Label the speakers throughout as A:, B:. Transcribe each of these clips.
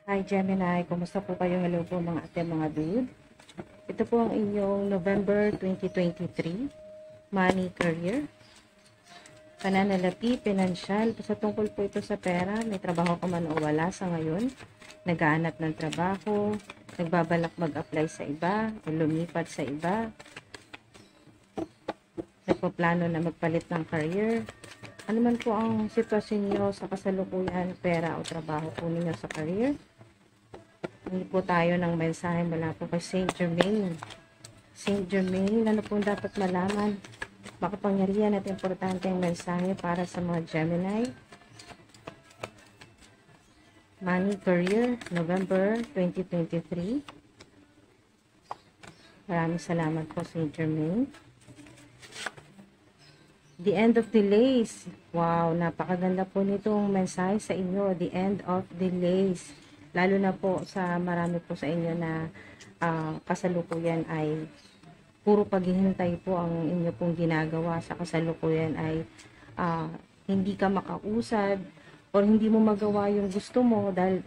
A: Hi Gemini, kumusta po kayo? Hello po mga ate, mga dude. Ito po ang inyong November 2023 money, career, pananalapi, pinansyal. Sa tungkol po ito sa pera, may trabaho ka man o wala sa ngayon, naghahanap ng trabaho, nagbabalak mag-apply sa iba o lumipat sa iba, nagpaplano na magpalit ng career. Ano man po ang sitwasyon niyo sa kasalukuyan, pera o trabaho po ninyo sa career. Hindi po tayo ng mensahe mula po kay Saint Germain. Saint Germain, ano po dapat malaman? Makapangyarihan at importanteng mensahe para sa mga Gemini. Money, career, November 2023. Maraming salamat po, Saint Germain. The end of delays. Wow, napakaganda po nitong mensahe sa inyo. The end of delays. Lalo na po sa marami po sa inyo na kasalukuyan ay puro paghihintay po ang inyo pong ginagawa sa kasalukuyan ay hindi ka makausad o hindi mo magawa yung gusto mo dahil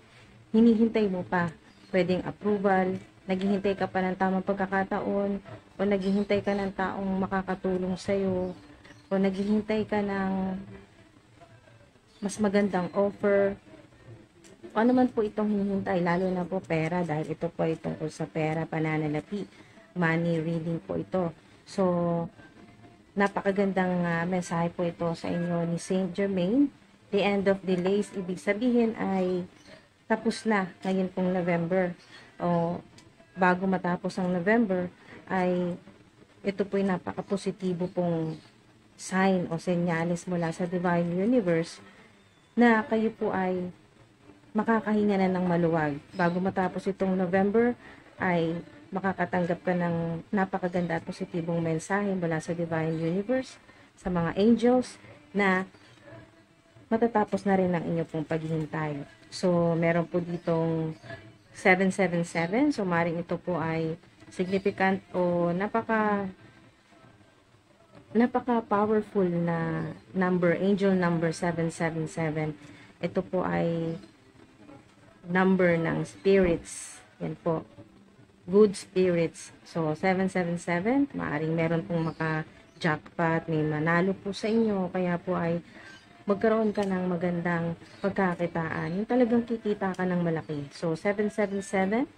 A: hinihintay mo pa pwedeng approval, naghihintay ka pa ng tamang pagkakataon o naghihintay ka ng taong makakatulong sa'yo o naghihintay ka ng mas magandang offer. Ano man po itong hinihintay, lalo na po pera, dahil ito po ay tungkol sa pera, pananalapi, money reading po ito. So, napakagandang mensahe po ito sa inyo ni Saint Germain. The end of delays, ibig sabihin ay tapos na ngayon pong November. O bago matapos ang November, ay ito po ay napaka-positibo pong sign o senyales mula sa Divine Universe na kayo po ay makakahinga na ng maluwag. Bago matapos itong November, ay makakatanggap ka ng napakaganda at positibong mensahe mula sa Divine Universe, sa mga angels, na matatapos na rin ang inyong pong paghihintay. So, meron po ditong 777. So, maring ito po ay significant o napaka-powerful na number, angel number 777. Ito po ay number ng spirits. Yan po. Good spirits. So, 777, maaring meron pong maka-jackpot, may manalo po sa inyo, kaya po ay magkaroon ka ng magandang pagkakitaan. Yung talagang kikita ka ng malaki. So, 777,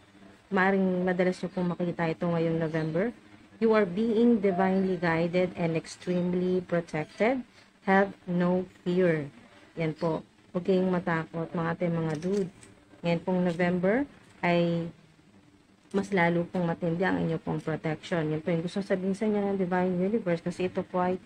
A: maaring madalas nyo pong makita ito ngayong November. You are being divinely guided and extremely protected. Have no fear. Yan po. Huwag kayong matakot, mga ate, mga dude. Ngayon pong November ay mas lalo pong matindi ang inyong pong protection. Yan po yung gusto sabihin sa inyo ng Divine Universe kasi ito po ay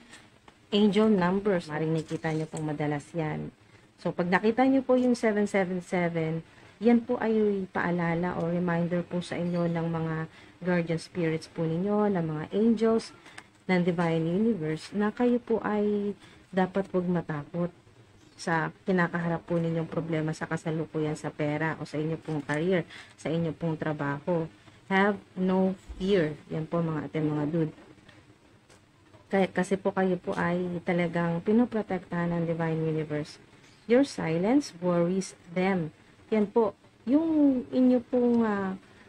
A: angel numbers. Maring nakita nyo pong madalas yan. So, pag nakita nyo po yung 777, yan po ay paalala o reminder po sa inyo ng mga guardian spirits po ninyo, ng mga angels ng Divine Universe, na kayo po ay dapat huwag matakot sa kinakaharap po ninyong problema sa kasalukuyan sa pera o sa inyo pong career, sa inyo pong trabaho. Have no fear. Yan po mga ate, mga dude. Kasi po kayo po ay talagang pinoprotektahan ng Divine Universe. Your silence worries them. Yan po, yung inyo pong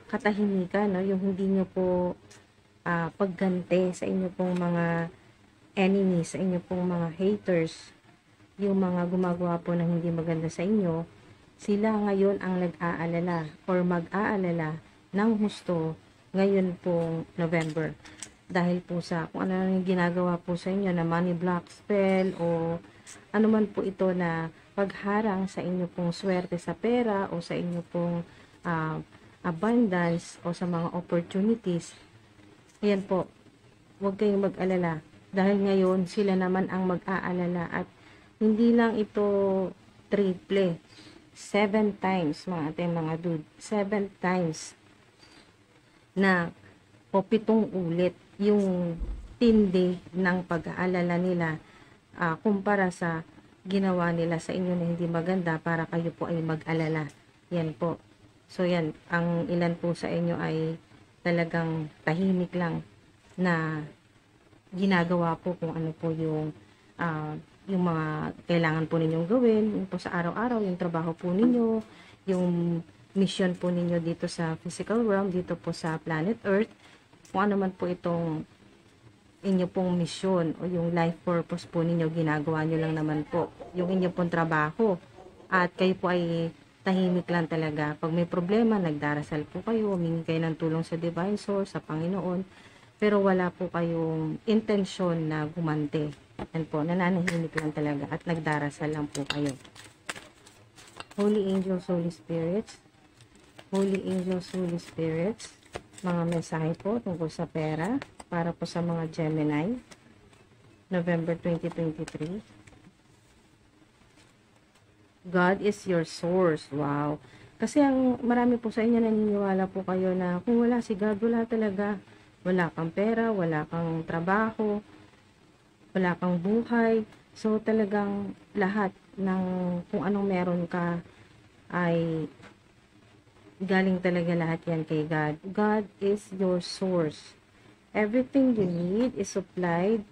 A: katahimikan, no? Yung hindi nyo po pagganti sa inyo pong mga enemies, sa inyo pong mga haters, yung mga gumagawa po ng hindi maganda sa inyo, sila ngayon ang nag-aalala or mag-aalala ng husto ngayon pong November. Dahil po sa kung ano yung ginagawa po sa inyo na money block spell o ano man po ito na pagharang sa inyo pong swerte sa pera o sa inyo pong abundance o sa mga opportunities. Ayan po, huwag kayong mag-alala. Dahil ngayon sila naman ang mag-aalala at hindi lang ito triple. 7 times, mga ate, mga dude. 7 times na o 7 ulit yung tindi ng pag-aalala nila kumpara sa ginawa nila sa inyo na hindi maganda para kayo po ay mag-alala. Yan po. So yan, ang ilan po sa inyo ay talagang tahimik lang na ginagawa po kung ano po yung mga kailangan po ninyong gawin, yung po sa araw-araw, yung trabaho po ninyo, yung mission po ninyo dito sa physical realm, dito po sa planet Earth, kung ano man po itong inyo pong mission o yung life purpose po ninyo, ginagawa nyo lang naman po yung inyo pong trabaho. At kayo po ay tahimik lang talaga. Pag may problema, nagdarasal po kayo, humingi kayo ng tulong sa Divine Source, sa Panginoon, pero wala po kayong intensyon na gumante. Yan po, nananahimik lang talaga at nagdarasal lang po kayo. Holy Angels, Holy Spirits, Holy Angels, Holy Spirits, mga mensahe po tungkol sa pera para po sa mga Gemini, November 2023. God is your source. Wow. Kasi ang marami po sa inyo naniniwala po kayo na kung wala si God, wala talaga. Wala kang pera, wala kang trabaho, wala kang buhay. So talagang lahat ng kung anong meron ka ay galing talaga lahat yan kay God. God is your source. Everything you need is supplied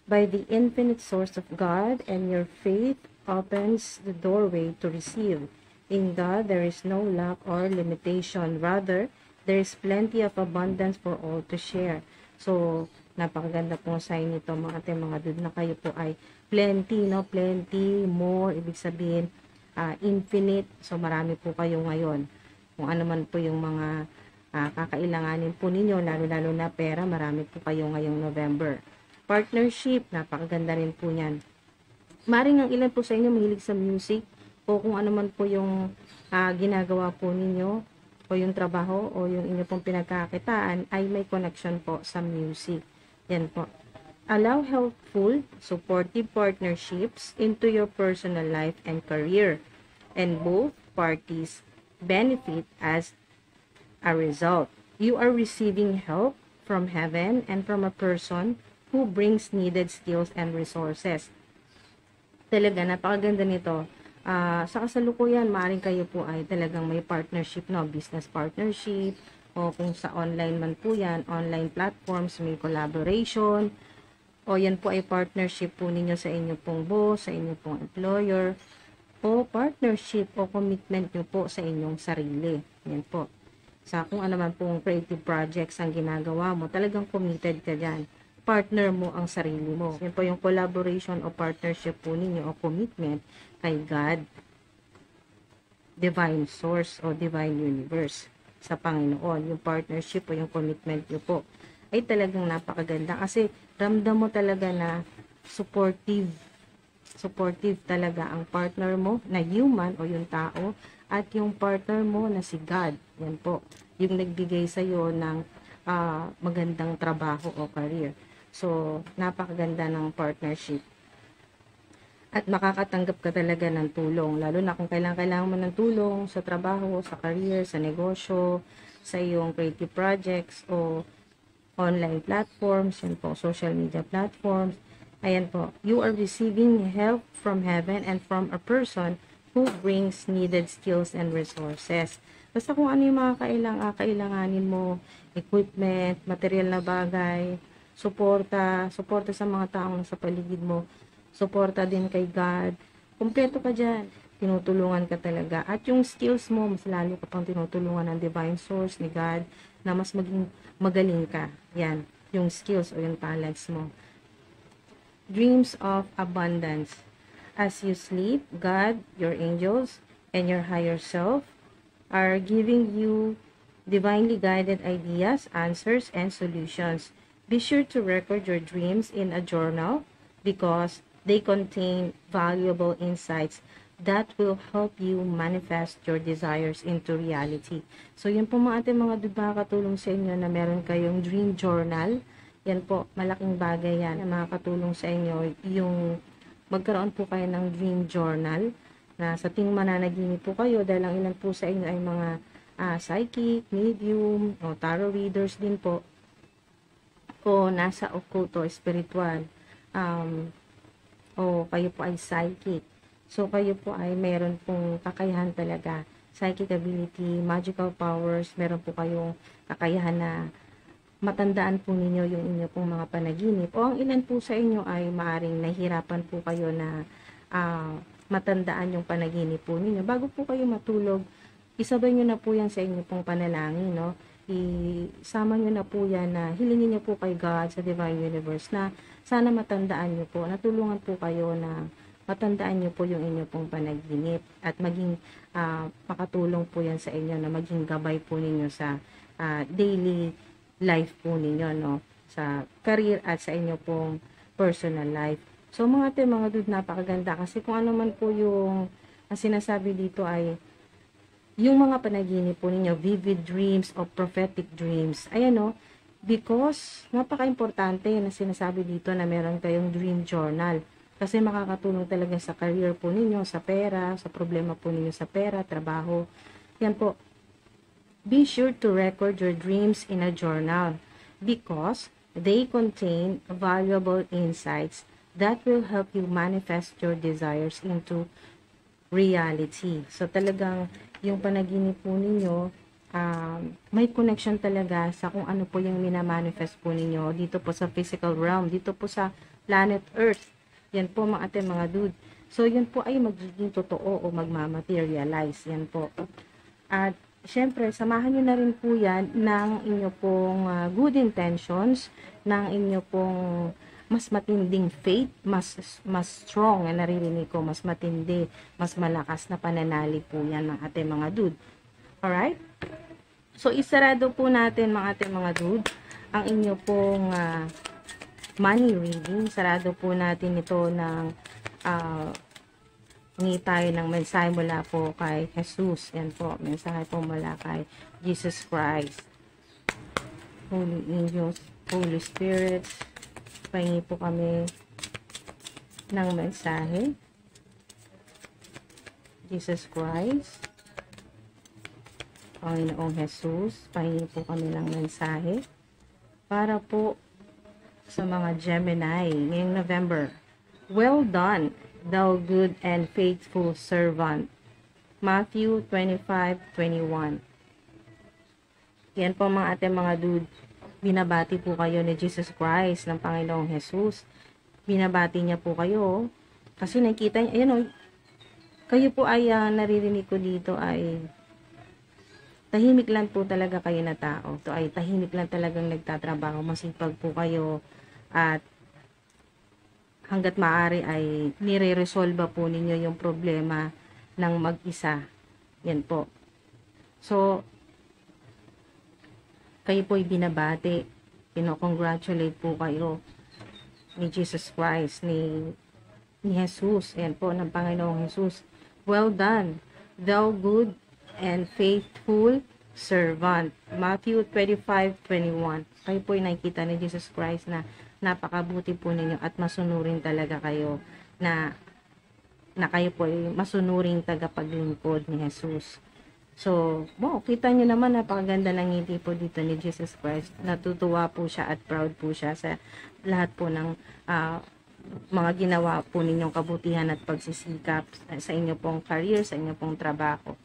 A: by the infinite source of God, and your faith opens the doorway to receive. In God, there is no lack or limitation. Rather, there is plenty of abundance for all to share. So, napakaganda po sa inyo ito, mga dude, na kayo po ay plenty, no? Plenty, more, ibig sabihin, infinite. So, marami po kayo ngayon. Kung ano man po yung mga kakailanganin po ninyo, lalo-lalo na pera, marami po kayo ngayong November. Partnership, napakaganda rin po yan. Maring ang ilan po sa inyo mahilig sa music, o kung ano man po yung ginagawa po ninyo, o yung trabaho, o yung inyo pong pinagkakitaan, ay may connection po sa music. Yan po. Allow helpful, supportive partnerships into your personal life and career, and both parties benefit as a result. You are receiving help from heaven and from a person who brings needed skills and resources. Talaga, napakaganda nito. Sa kasalukuyan, maaaring kayo po ay talagang may partnership, no? Business partnership, o kung sa online man po yan, online platforms, may collaboration, o yan po ay partnership po ninyo sa inyo pong boss, sa inyo pong employer, o partnership o commitment nyo po sa inyong sarili. Yan po. Sa kung ano man pong creative projects ang ginagawa mo, talagang committed ka dyan. Partner mo ang sarili mo. Yan po yung collaboration o partnership po ninyo o commitment kay God, Divine Source o Divine Universe, sa Panginoon. Yung partnership o yung commitment nyo po ay talagang napakaganda kasi ramdam mo talaga na supportive talaga ang partner mo na human o yung tao, at yung partner mo na si God. Yan po, yung nagbigay sa'yo ng magandang trabaho o career. So, napakaganda ng partnership. At makakatanggap ka talaga ng tulong, lalo na kung kailangan mo ng tulong sa trabaho, sa career, sa negosyo, sa iyong creative projects o online platforms, yan po, social media platforms. Ayan po, you are receiving help from heaven and from a person who brings needed skills and resources. Basta kung ano yung mga kailanganin mo, equipment, material na bagay, suporta sa mga taong nasa paligid mo, suporta din kay God, kumpleto ka dyan, tinutulungan ka talaga. At yung skills mo, mas lalo ka pang tinutulungan ng Divine Source ni God na mas maging magaling ka. Yan, yung skills o yung talents mo. Dreams of abundance. As you sleep, God, your angels, and your higher self are giving you divinely guided ideas, answers, and solutions. Be sure to record your dreams in a journal because they contain valuable insights that will help you manifest your desires into reality. So, yun po mga ating mga makakatulong sa inyo na meron kayong dream journal. Yan po, malaking bagay yan na makakatulong sa inyo yung magkaroon po kayo ng dream journal na sa ting mananaginip po kayo dahil ang ilan po sa inyo ay mga psychic, medium, o tarot readers din po o nasa occulto, spiritual, o kayo po ay psychic. So, kayo po ay meron pong kakayahan talaga, psychic ability, magical powers, meron po kayong kakayahan na matandaan po ninyo yung inyo pong mga panaginip. O ang ilan po sa inyo ay maaring nahihirapan po kayo na matandaan yung panaginip po ninyo. Bago po kayo matulog, isabay nyo na po yan sa inyo pong panalangin, no? Isama nyo na po yan na hilingin nyo po kay God sa Divine Universe na sana matandaan nyo po, natulungan po kayo na matandaan nyo po yung inyo pong panaginip at maging makatulong po yan sa inyo na maging gabay po ninyo sa daily life po ninyo, no? Sa career at sa inyo pong personal life. So mga dude, napakaganda kasi kung ano man po yung sinasabi dito ay yung mga panaginip po ninyo, vivid dreams o prophetic dreams. Ayan, no? Because napaka-importante na sinasabi dito na meron kayong dream journal. Kasi makakatulong talaga sa career po ninyo, sa pera, sa problema po ninyo sa pera, trabaho. Yan po. Be sure to record your dreams in a journal because they contain valuable insights that will help you manifest your desires into reality. So talagang yung panaginip po ninyo, may connection talaga sa kung ano po yung minamanifest po ninyo dito po sa physical realm, dito po sa planet Earth. Yan po mga dude. So yun po ay magiging totoo o magmamaterialize. Yan po. At syempre, samahan nyo na rin po yan ng inyo pong good intentions, ng inyo pong mas matinding faith, mas strong, na naririnig ko, mas matindi, mas malakas na pananalig po yan ng ating mga dude. Alright? So, isarado po natin mga dude, ang inyo pong money reading. Sarado po natin ito ng hingi tayo ng mensahe mula po kay Jesus. Yan po, mensahe po mula kay Jesus Christ. Holy Angels, Holy Spirits, pahingi po kami ng mensahe. Jesus Christ, Panginoong Jesus, pahingi po kami ng mensahe para po sa mga Gemini ngayong November. Well done, thou good and faithful servant. Matthew 25:21. Yan po mga ating mga dude. Binabati po kayo ni Jesus Christ ng Panginoong Jesus. Binabati niya po kayo. Kasi nakita niya, ayan o, kayo po ay naririnig ko dito ay tahimik lang po talaga kayo na tao. Ito ay tahimik lang talagang nagtatrabaho. Masipag po kayo at hanggat maaari ay nire-resolve po ninyo yung problema ng mag-isa. Yan po. So, kayo po ay binabati. Congratulate po kayo ni Jesus Christ, ni Jesus. Yan po, ng Panginoong Jesus. Well done, thou good and faithful servant. Matthew 25:21. Kayo po ay nakikita ni Jesus Christ na napakabuti po ninyo at masunurin talaga kayo na kayo po ay masunuring tagapaglingkod ni Jesus. So, kita nyo naman napakaganda ng ngiti po dito ni Jesus Christ. Natutuwa po siya at proud po siya sa lahat po ng mga ginawa po ninyong kabutihan at pagsisikap sa inyo pong career, sa inyo pong trabaho.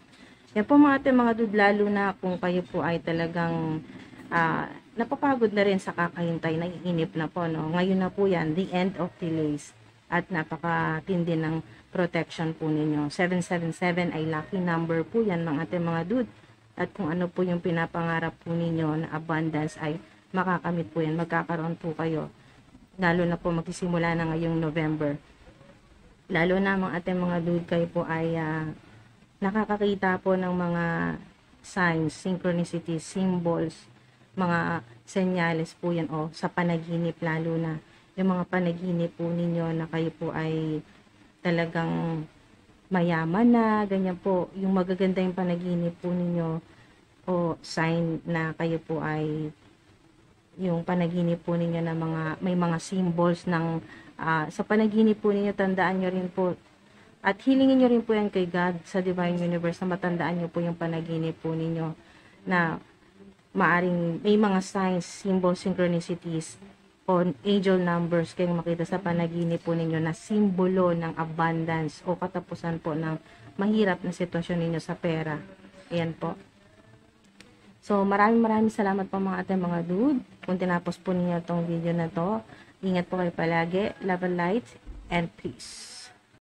A: Yan po mga dude, lalo na kung kayo po ay talagang napapagod na rin sa kakahintay, naiinip na po, no? Ngayon na po yan, the end of delays at napakatindi ng protection po ninyo. 777 ay lucky number po yan mga dude. At kung ano po yung pinapangarap po ninyo na abundance ay makakamit po yan, magkakaroon po kayo. Lalo na po magsisimula na ngayong November. Lalo na mga dude, kayo po ay nakakakita po ng mga signs, synchronicities, symbols, mga senyales po yan sa panaginip, lalo na yung mga panaginip po ninyo na kayo po ay talagang mayaman na, ganyan po, yung magaganda yung panaginip po ninyo o sign na kayo po ay yung panaginip po ninyo na may mga symbols ng sa panaginip po ninyo, tandaan nyo rin po at hilingin nyo rin po yan kay God sa Divine Universe na matandaan nyo po yung panaginip po ninyo na maaring may mga signs, symbols, synchronicities o angel numbers kayong makita sa panaginip po ninyo na simbolo ng abundance o katapusan po ng mahirap na sitwasyon ninyo sa pera. Ayan po. So, maraming salamat po mga mga dude. Kung tinapos po ninyo itong video na to, ingat po kayo palagi. Love and light and peace.